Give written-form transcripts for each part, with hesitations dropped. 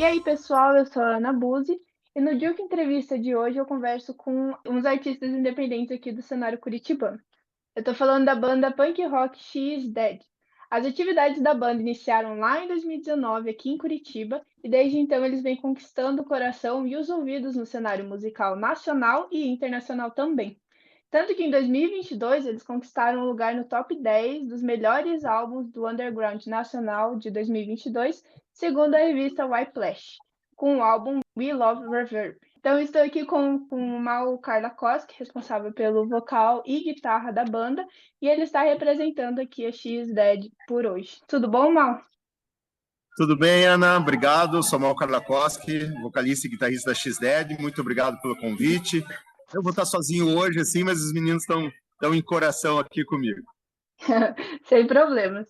E aí, pessoal, eu sou a Ana Buzi e no Duke Entrevista de hoje eu converso com uns artistas independentes aqui do cenário curitibano. Eu tô falando da banda punk rock She Is Dead. As atividades da banda iniciaram lá em 2019 aqui em Curitiba e desde então eles vêm conquistando o coração e os ouvidos no cenário musical nacional e internacional também. Tanto que em 2022 eles conquistaram um lugar no top 10 dos melhores álbuns do underground nacional de 2022, segundo a revista Whiplash, com o álbum We Love Reverb. Então estou aqui com o Mal Karlakoski, responsável pelo vocal e guitarra da banda, e ele está representando aqui a X Dead por hoje. Tudo bom, Mal? Tudo bem, Ana? Obrigado. Sou Mal Karlakoski, vocalista e guitarrista da X-Dead. Muito obrigado pelo convite. Eu vou estar sozinho hoje, assim, mas os meninos estão em coração aqui comigo. Sem problemas.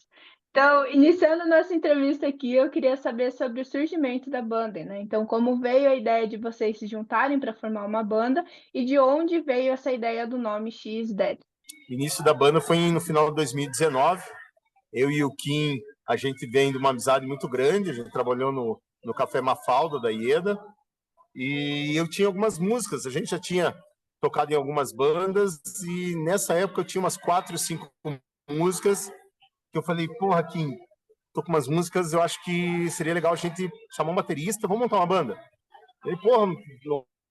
Então, iniciando nossa entrevista aqui, eu queria saber sobre o surgimento da banda, né? Então, como veio a ideia de vocês se juntarem para formar uma banda e de onde veio essa ideia do nome X Dead? O início da banda foi no final de 2019. Eu e o Kim, a gente vem de uma amizade muito grande. A gente trabalhou no Café Mafalda, da Ieda. E eu tinha algumas músicas. A gente já tinha tocado em algumas bandas. E nessa época eu tinha umas 4, 5 músicas que eu falei, porra, Kim, tô com umas músicas, eu acho que seria legal a gente chamar um baterista, vamos montar uma banda. Ele, porra,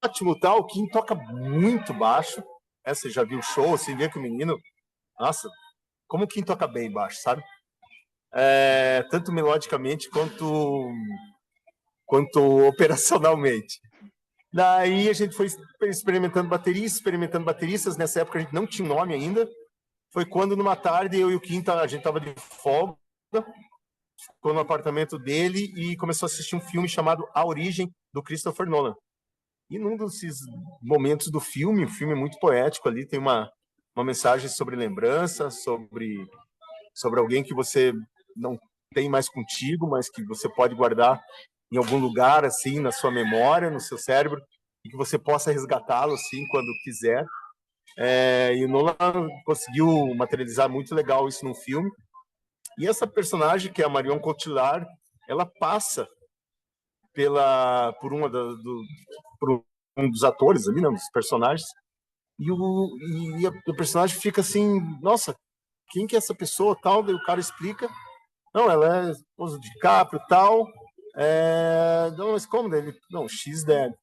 ótimo, tal, o Kim toca muito baixo, você já viu o show, você vê que o menino, nossa, como o Kim toca bem baixo, sabe? Tanto melodicamente quanto operacionalmente. Daí a gente foi experimentando bateristas, nessa época a gente não tinha nome ainda, foi quando numa tarde eu e o Kim, a gente tava de folga, ficou no apartamento dele e começou a assistir um filme chamado A Origem, do Christopher Nolan. E num desses momentos do filme, o filme é muito poético ali, tem uma mensagem sobre lembrança, sobre alguém que você não tem mais contigo, mas que você pode guardar em algum lugar, assim, na sua memória, no seu cérebro, e que você possa resgatá-lo, assim, quando quiser. E o Nolan conseguiu materializar muito legal isso no filme. E essa personagem, que é a Marion Cotillard, ela passa por um dos atores ali, né, dos personagens, e o personagem fica assim, nossa, quem que é essa pessoa, tal, daí o cara explica, não, ela é esposa de DiCaprio, tal, não, mas como dele? Não, X dead.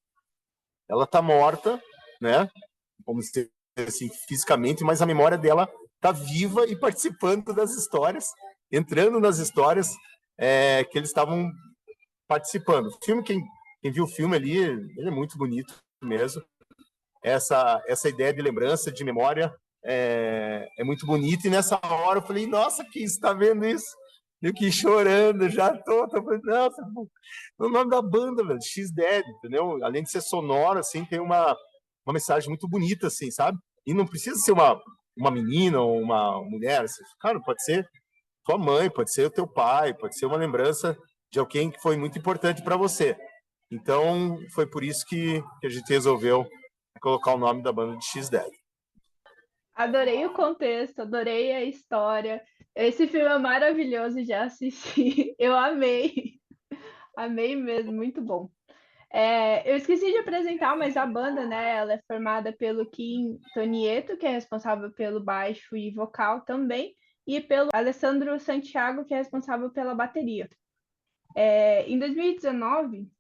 Ela tá morta, né, como se assim, fisicamente, mas a memória dela tá viva e participando das histórias, entrando nas histórias que eles estavam participando. O filme, quem viu o filme ali, ele é muito bonito mesmo. Essa ideia de lembrança, de memória, é muito bonita. E nessa hora eu falei, nossa, quem está vendo isso? Eu que chorando, já tô falando, nossa, o nome da banda, velho, X-Dead, entendeu? Além de ser sonoro, assim, tem uma mensagem muito bonita, assim, sabe? E não precisa ser uma menina ou uma mulher, assim, cara, pode ser tua mãe, pode ser o teu pai, pode ser uma lembrança de alguém que foi muito importante para você. Então, foi por isso que a gente resolveu colocar o nome da banda de X-Dead. Adorei o contexto, adorei a história. Esse filme é maravilhoso, já assisti. Eu amei. Amei mesmo, muito bom. Eu esqueci de apresentar, mas a banda, né, ela é formada pelo Kim Tonieto, que é responsável pelo baixo e vocal também, e pelo Alessandro Santiago, que é responsável pela bateria. Em 2019,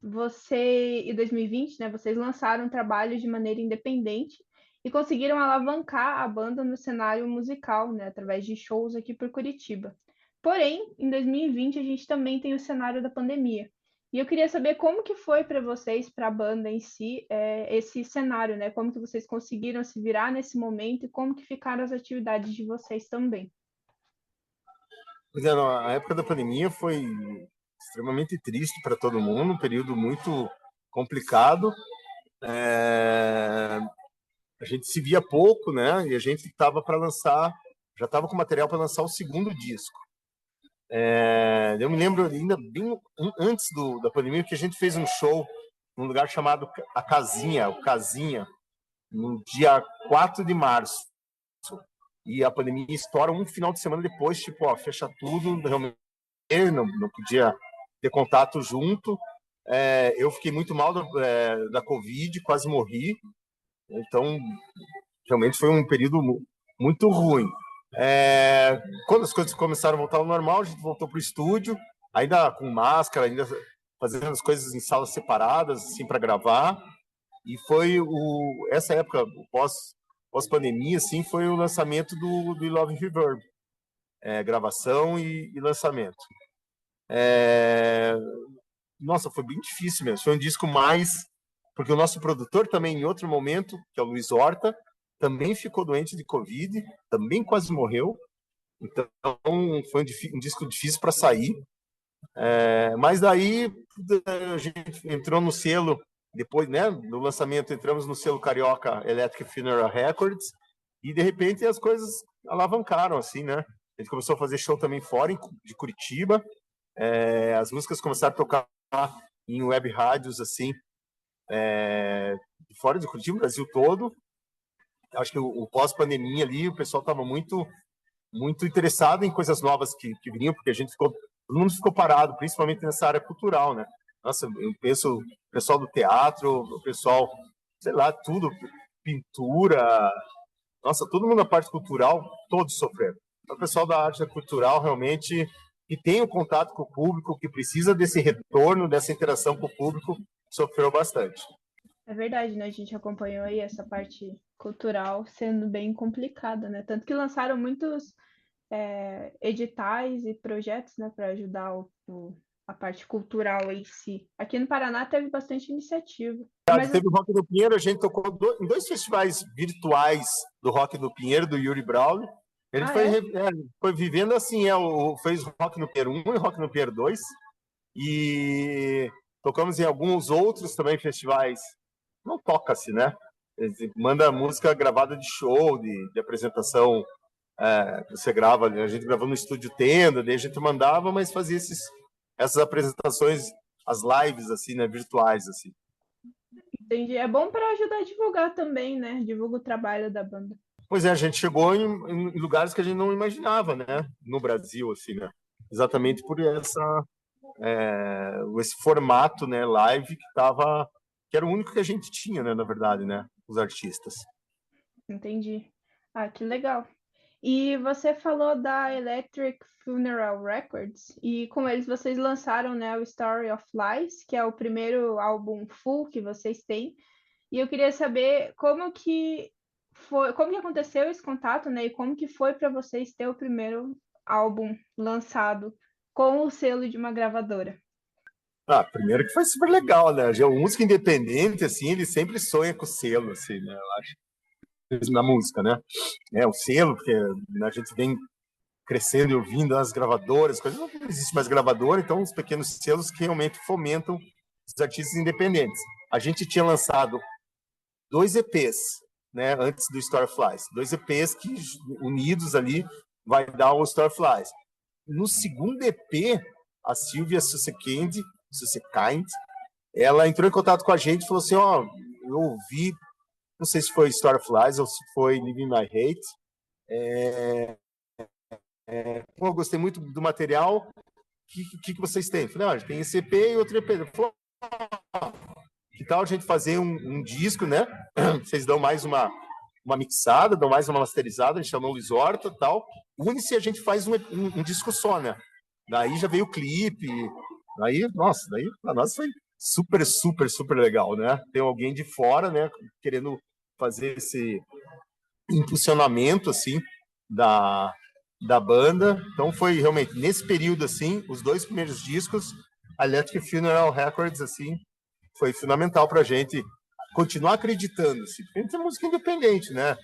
e 2020, né, vocês lançaram trabalhos de maneira independente e conseguiram alavancar a banda no cenário musical, né, através de shows aqui por Curitiba. Porém, em 2020 a gente também tem o cenário da pandemia. E eu queria saber como que foi para vocês, para a banda em si, esse cenário, né? Como que vocês conseguiram se virar nesse momento e como que ficaram as atividades de vocês também. Pois é, a época da pandemia foi extremamente triste para todo mundo, um período muito complicado. A gente se via pouco, né? E a gente estava para lançar, já estava com material para lançar o segundo disco. Eu me lembro ainda bem antes da pandemia que a gente fez um show num lugar chamado a Casinha, o Casinha, no dia 4 de março. E a pandemia estoura um final de semana depois, tipo, ó, fecha tudo, realmente não podia ter contato junto. eu fiquei muito mal da Covid, quase morri. Então, realmente foi um período muito ruim. Quando as coisas começaram a voltar ao normal, a gente voltou para o estúdio, ainda com máscara, ainda fazendo as coisas em salas separadas, assim, para gravar. E foi essa época, pós-pandemia, assim, foi o lançamento do Love Reverb. Gravação e lançamento. Nossa, foi bem difícil mesmo. Foi um disco mais... Porque o nosso produtor também, em outro momento, que é o Luiz Horta, também ficou doente de Covid, também quase morreu. Então, foi um disco difícil para sair. Mas daí, a gente entrou no selo, depois, né, do lançamento, entramos no selo carioca Electric Funeral Records, e de repente as coisas alavancaram, assim, né? A gente começou a fazer show também fora, de Curitiba. As músicas começaram a tocar em web rádios, assim, fora de Curitiba, o Brasil todo. Acho que o pós-pandemia ali, o pessoal estava muito, muito interessado em coisas novas que vinham, porque todo mundo ficou parado, principalmente nessa área cultural, né? Nossa, eu penso o pessoal do teatro, o pessoal, sei lá, tudo, pintura, nossa, todo mundo na parte cultural, todos sofreram. O pessoal da arte cultural realmente que tem o contato com o público, que precisa desse retorno, dessa interação com o público, sofreu bastante. É verdade, né? A gente acompanhou aí essa parte cultural sendo bem complicada, né? Tanto que lançaram muitos editais e projetos, né, para ajudar a parte cultural em si. Aqui no Paraná teve bastante iniciativa. Mas Teve o Rock no Pinheiro, a gente tocou em 2 festivais virtuais do Rock no Pinheiro, do Yuri Brauli. Ele foi vivendo assim, fez Rock no Pinheiro 1 e Rock no Pinheiro 2. E tocamos em alguns outros também festivais. Não toca-se, né? Manda música gravada de show, de apresentação. Você grava, a gente gravou no estúdio Tenda, daí a gente mandava, mas fazia essas apresentações, as lives, assim, né? Virtuais, assim. entendi. É bom para ajudar a divulgar também, né? Divulga o trabalho da banda. Pois é, a gente chegou em lugares que a gente não imaginava, né? No Brasil, assim, né? Exatamente por esse formato, né? Live que era o único que a gente tinha, né? Na verdade, né? Os artistas. Entendi. Ah, que legal. E você falou da Electric Funeral Records, e com eles vocês lançaram, né, o Story of Lies, que é o primeiro álbum full que vocês têm. E eu queria saber como que foi, como que aconteceu esse contato, né? E como que foi para vocês ter o primeiro álbum lançado com o selo de uma gravadora? Primeiro que foi super legal, né? A música independente, assim, ele sempre sonha com o selo, assim, né? Eu acho, na música, né? O selo, porque a gente vem crescendo e ouvindo as gravadoras, coisas, não existe mais gravadora, então os pequenos selos que realmente fomentam os artistas independentes. A gente tinha lançado 2 EPs, né, antes do Starflies, 2 EPs que unidos ali vai dar o Starflies. No segundo EP, a Silvia Susekind, ela entrou em contato com a gente e falou assim, eu ouvi, não sei se foi Starflies ou se foi Living My Hate, eu gostei muito do material, que vocês têm? Eu falei, tem esse EP e outro EP. Ele falou, que tal a gente fazer um disco, né? Vocês dão mais uma mixada, dão mais uma masterizada, a gente chamou o Luiz Horta e tal. Une-se e a gente faz um disco só, né? Daí já veio o clipe. Daí, nossa, daí pra nós foi super, super, super legal, né? Tem alguém de fora, né? Querendo fazer esse impulsionamento, assim, da banda. Então foi realmente, nesse período, assim, os 2 primeiros discos, a Electric Funeral Records, assim, foi fundamental para a gente continuar acreditando. Assim. A gente é música independente, né?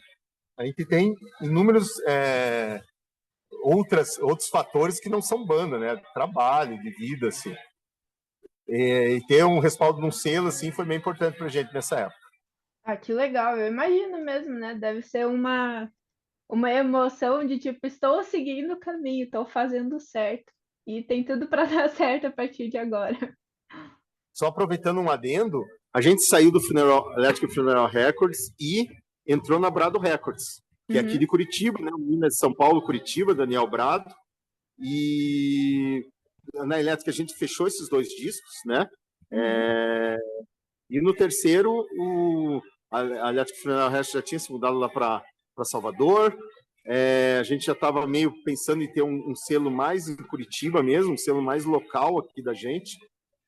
A gente tem inúmeros outros fatores que não são banda, né? Trabalho, de vida, assim. E ter um respaldo num selo, assim, foi bem importante para a gente nessa época. Ah, que legal, eu imagino mesmo, né? Deve ser uma emoção de tipo, estou seguindo o caminho, estou fazendo certo. E tem tudo para dar certo a partir de agora. Só aproveitando um adendo, a gente saiu do Electric Funeral Records e entrou na Brado Records, que é aqui de Curitiba, né? Minas de São Paulo, Curitiba, Daniel Brado. E na Elétrica a gente fechou esses 2 discos, né? E no terceiro, aliás, o Funeral Rest já tinha se mudado lá para Salvador. A gente já estava meio pensando em ter um selo mais em Curitiba mesmo, um selo mais local aqui da gente.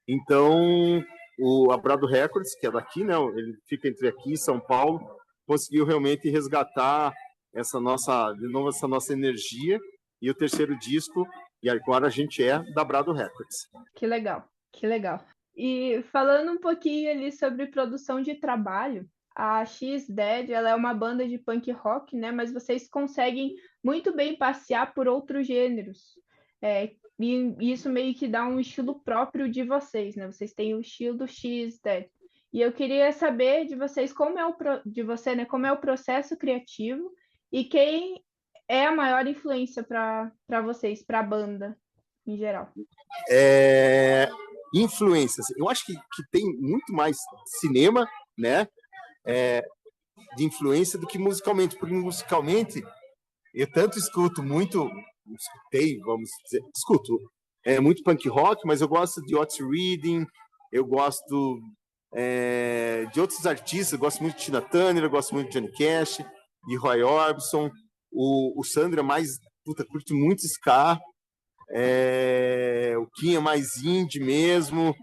Então, o Abrado Records, que é daqui, né? Ele fica entre aqui e São Paulo, conseguiu realmente resgatar de novo, essa nossa energia. E o terceiro disco, e agora a gente é da Abrado Records. Que legal, que legal. E falando um pouquinho ali sobre produção de trabalho, a X-Dead, ela é uma banda de punk rock, né? Mas vocês conseguem muito bem passear por outros gêneros. E isso meio que dá um estilo próprio de vocês, né? Vocês têm o estilo do X-Dead. E eu queria saber de vocês de você, né? Como é o processo criativo e quem é a maior influência para vocês, para a banda em geral. Influências. Eu acho que tem muito mais cinema, né? De influência do que musicalmente, porque musicalmente eu tanto escuto muito punk rock, mas eu gosto de Otis Reading, eu gosto de outros artistas, eu gosto muito de Tina Turner, eu gosto muito de Johnny Cash, de Roy Orbison, o Sandro é mais, curte muito ska, o Kim é mais indie mesmo,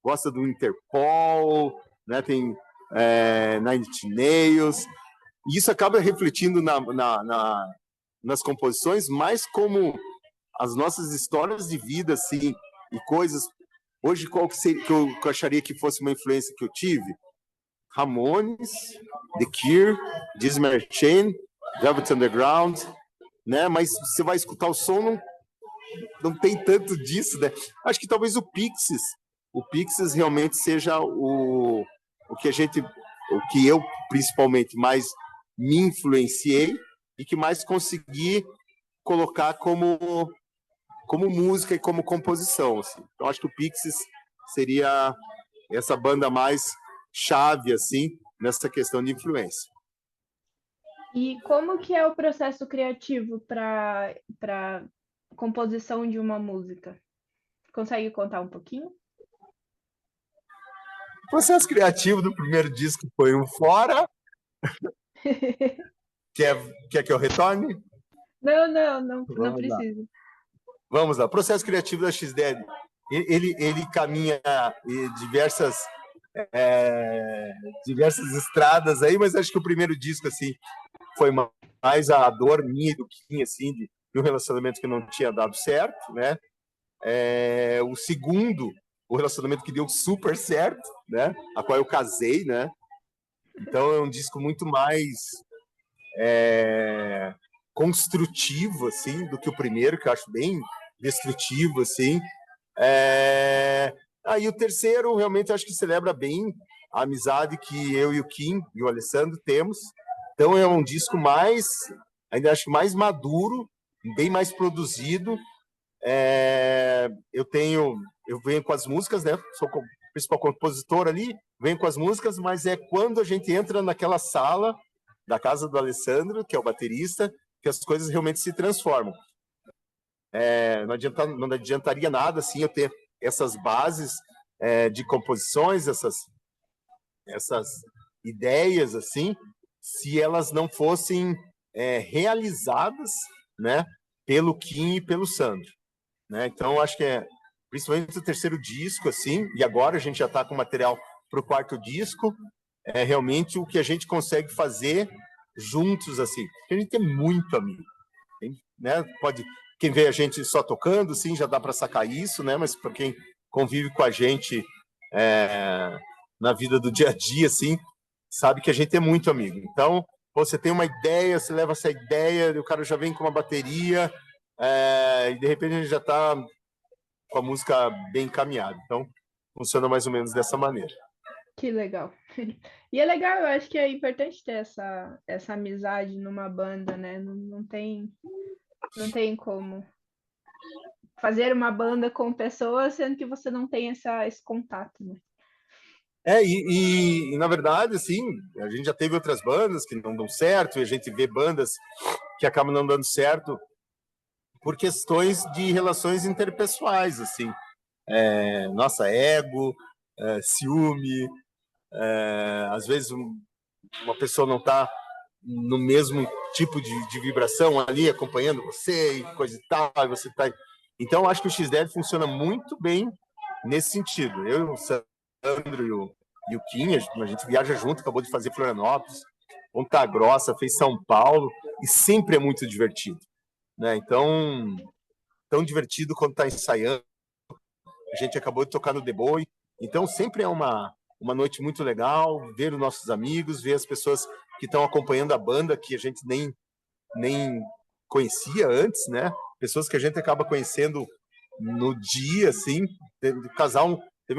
gosta do Interpol, né? Tem Nine Inch Nails, e isso acaba refletindo nas composições, mais como as nossas histórias de vida, assim, e coisas. Hoje, qual que seria, que eu acharia que fosse uma influência que eu tive? Ramones, The Cure, Dizzy Mary Chain, Velvet Underground, né? Mas você vai escutar o som, não tem tanto disso, né? Acho que talvez o Pixies realmente seja o que eu principalmente mais me influenciei e que mais consegui colocar como música e como composição, assim. Então acho que o Pixies seria essa banda mais chave, assim, nessa questão de influência. E como que é o processo criativo para composição de uma música? Consegue contar um pouquinho? O processo criativo do primeiro disco foi um fora. Quer que eu retorne? Não precisa. Vamos lá. O processo criativo da X-Dead, ele caminha diversas estradas aí, mas acho que o primeiro disco assim foi mais a dor minha e do Kim, assim, de um relacionamento que não tinha dado certo, né? O segundo, o relacionamento que deu super certo, né? A qual eu casei, né? Então é um disco muito mais construtivo, assim, do que o primeiro, que eu acho bem destrutivo, assim. Aí o terceiro, realmente, eu acho que celebra bem a amizade que eu e o Kim e o Alessandro temos. Então é um disco ainda acho mais maduro, bem mais produzido. Eu venho com as músicas, né? Sou o principal compositor ali, venho com as músicas, mas é quando a gente entra naquela sala da casa do Alessandro, que é o baterista, que as coisas realmente se transformam. Não adiantaria nada assim eu ter essas bases de composições, essas ideias assim, se elas não fossem realizadas, né, pelo Kim e pelo Sandro, né? Então acho que principalmente o terceiro disco assim, e agora a gente já está com material para o quarto disco, é realmente o que a gente consegue fazer juntos assim. A gente é muito amigo, né? Quem vê a gente só tocando, sim, já dá para sacar isso, né? Mas para quem convive com a gente na vida do dia a dia, assim, sabe que a gente é muito amigo. Então, você tem uma ideia, você leva essa ideia, o cara já vem com uma bateria, e de repente a gente já está com a música bem encaminhada. Então, funciona mais ou menos dessa maneira. Que legal. E é legal, eu acho que é importante ter essa amizade numa banda, né? Não tem como fazer uma banda com pessoas sendo que você não tem esse contato, né? Na verdade, assim, a gente já teve outras bandas que não dão certo, e a gente vê bandas que acabam não dando certo por questões de relações interpessoais, assim. Nossa, ego, ciúme, às vezes uma pessoa não está no mesmo tipo de vibração ali, acompanhando você e coisa e tal, e você tá... Então, acho que o XDED funciona muito bem nesse sentido. Eu, o Sandro e o Kim, a gente viaja junto, acabou de fazer Florianópolis, Ponta Grossa, fez São Paulo, e sempre é muito divertido, né? Então, tão divertido quando está ensaiando. A gente acabou de tocar no The Boy, então sempre é uma noite muito legal, ver os nossos amigos, ver as pessoas que estão acompanhando a banda, que a gente nem conhecia antes, né? Pessoas que a gente acaba conhecendo no dia, assim. Teve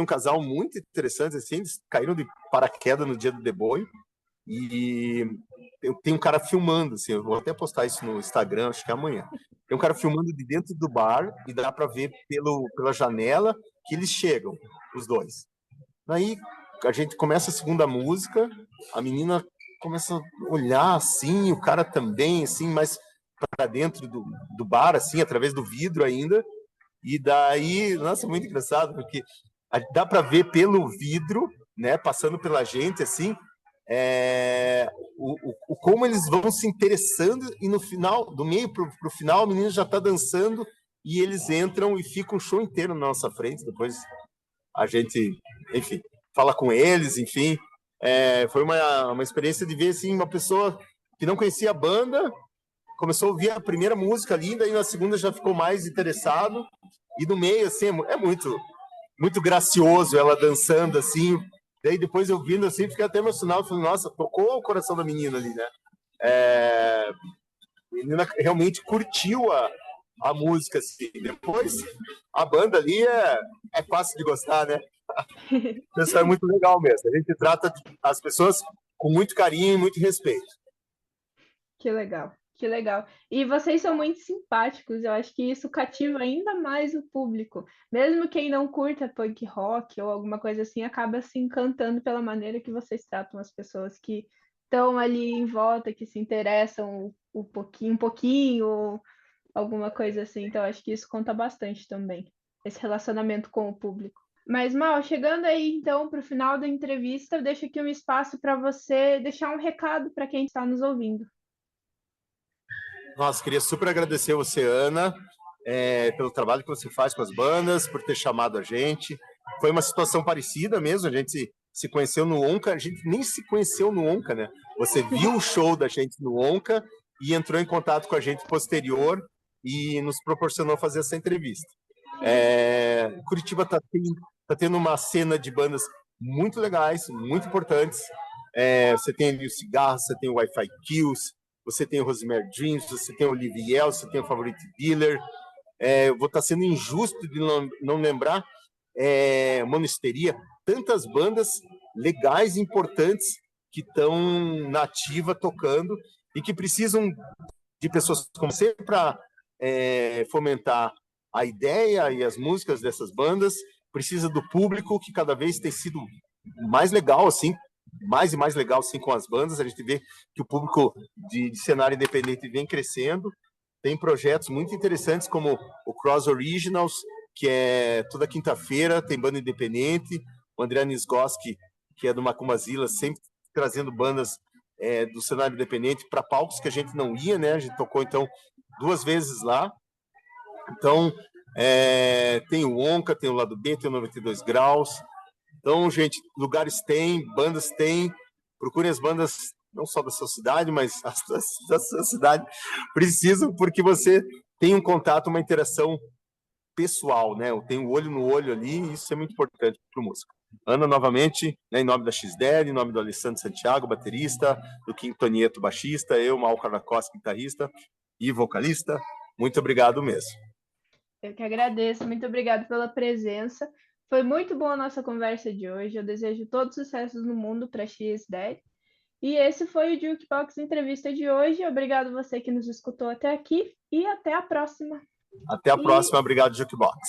um casal muito interessante, assim, eles caíram de paraquedas no dia do The Boy, e tem um cara filmando, assim, eu vou até postar isso no Instagram, acho que é amanhã. Tem um cara filmando de dentro do bar e dá para ver pela janela que eles chegam, os dois. Aí a gente começa a segunda música, a menina começa a olhar assim, o cara também, assim, mais para dentro do bar, assim, através do vidro ainda. E daí, nossa, muito engraçado, porque dá para ver pelo vidro, né, passando pela gente, assim, como eles vão se interessando, e no final, do meio pro final, a menina já está dançando e eles entram e ficam o show inteiro na nossa frente. Depois a gente, enfim, fala com eles, enfim. Foi uma experiência de ver assim, uma pessoa que não conhecia a banda, começou a ouvir a primeira música linda, e na segunda já ficou mais interessado, e no meio, assim, é muito, muito gracioso ela dançando, assim. Daí depois eu vindo, assim, fiquei até emocionado, falei, nossa, tocou o coração da menina ali, né? A menina realmente curtiu a música, assim. Depois, a banda ali é fácil de gostar, né? Isso é muito legal mesmo. A gente trata as pessoas com muito carinho e muito respeito. Que legal, que legal. E vocês são muito simpáticos, eu acho que isso cativa ainda mais o público. Mesmo quem não curta punk rock ou alguma coisa assim, acaba se encantando pela maneira que vocês tratam as pessoas que estão ali em volta, que se interessam um pouquinho, ou alguma coisa assim. Então, acho que isso conta bastante também, esse relacionamento com o público. Mas, Mal, chegando aí então para o final da entrevista, eu deixo aqui um espaço para você deixar um recado para quem está nos ouvindo. Nossa, queria super agradecer você, Ana, pelo trabalho que você faz com as bandas, por ter chamado a gente. Foi uma situação parecida mesmo, a gente se conheceu no Onca, a gente nem se conheceu no Onca, né? Você viu o show da gente no Onca e entrou em contato com a gente posterior e nos proporcionou fazer essa entrevista. Curitiba está tendo uma cena de bandas muito legais, muito importantes. Você tem ali o Cigarro, você tem o Wi-Fi Kills, você tem o Rosemary Dreams, você tem o Olivier, você tem o Favorite Dealer. Eu vou estar sendo injusto de não lembrar Monasteria, tantas bandas legais e importantes que estão na ativa tocando e que precisam de pessoas como você para fomentar a ideia e as músicas dessas bandas. Precisa do público, que cada vez tem sido mais legal, assim, mais e mais legal, assim, com as bandas. A gente vê que o público de cenário independente vem crescendo. Tem projetos muito interessantes como o Cross Originals, que é toda quinta-feira, tem banda independente. O André Nisgoski, que é do Macumazila, sempre trazendo bandas do cenário independente para palcos que a gente não ia, né? A gente tocou, então, 2 vezes lá. Então, tem o Onca, tem o Lado B, tem o 92 Graus. Então, gente, lugares tem, bandas tem. Procurem as bandas, não só da sua cidade, mas as da sua cidade precisam, porque você tem um contato, uma interação pessoal, né? Tem o olho no olho ali, e isso é muito importante para o músico. Ana, novamente, né, em nome da XDL, em nome do Alessandro Santiago, baterista, do Kim Tonieto, baixista, eu, Mal Carnacosta, guitarrista e vocalista, muito obrigado mesmo. Eu que agradeço, muito obrigado pela presença. Foi muito boa a nossa conversa de hoje. Eu desejo todos os sucessos no mundo para a XDL. E esse foi o Jukebox Entrevista de hoje. Obrigado você que nos escutou até aqui e até a próxima. Até a próxima. Obrigado, Jukebox.